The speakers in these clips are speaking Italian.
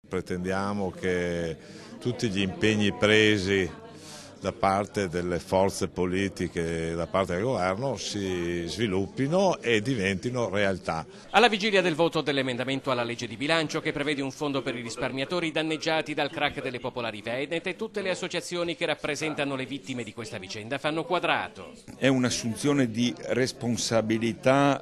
Pretendiamo che tutti gli impegni presi da parte delle forze politiche, da parte del governo, si sviluppino e diventino realtà. Alla vigilia del voto dell'emendamento alla legge di bilancio che prevede un fondo per i risparmiatori danneggiati dal crack delle popolari venete, tutte le associazioni che rappresentano le vittime di questa vicenda fanno quadrato. È un'assunzione di responsabilità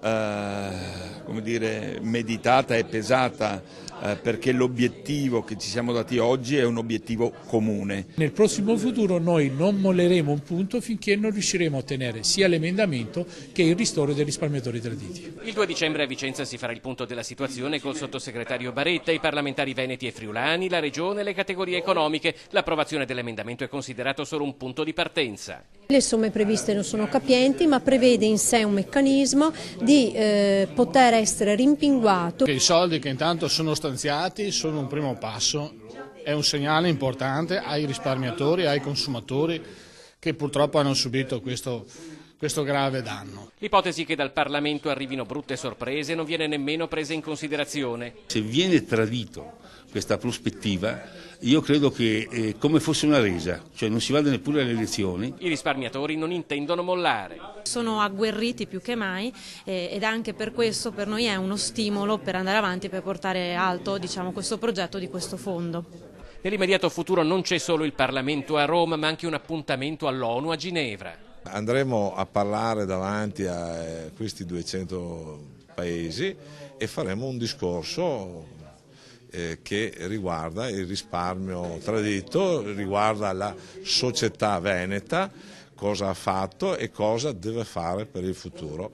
meditata e pesata, perché l'obiettivo che ci siamo dati oggi è un obiettivo comune. Nel prossimo futuro noi non molleremo un punto finché non riusciremo a ottenere sia l'emendamento che il ristoro dei risparmiatori traditi. Il 2 dicembre a Vicenza si farà il punto della situazione col sottosegretario Baretta, i parlamentari veneti e friulani, la regione e le categorie economiche. L'approvazione dell'emendamento è considerato solo un punto di partenza. Le somme previste non sono capienti, ma prevede in sé un meccanismo di poter essere rimpinguato. I soldi che intanto sono stanziati sono un primo passo, è un segnale importante ai risparmiatori, ai consumatori che purtroppo hanno subito questo grave danno. L'ipotesi che dal Parlamento arrivino brutte sorprese non viene nemmeno presa in considerazione. Se viene tradito questa prospettiva, io credo che è come fosse una resa, cioè non si vada neppure alle elezioni. I risparmiatori non intendono mollare. Sono agguerriti più che mai ed anche per questo per noi è uno stimolo per andare avanti, per portare alto questo progetto di questo fondo. Nell'immediato futuro non c'è solo il Parlamento a Roma, ma anche un appuntamento all'ONU a Ginevra. Andremo a parlare davanti a questi 200 paesi e faremo un discorso che riguarda il risparmio tradito, riguarda la società veneta, cosa ha fatto e cosa deve fare per il futuro.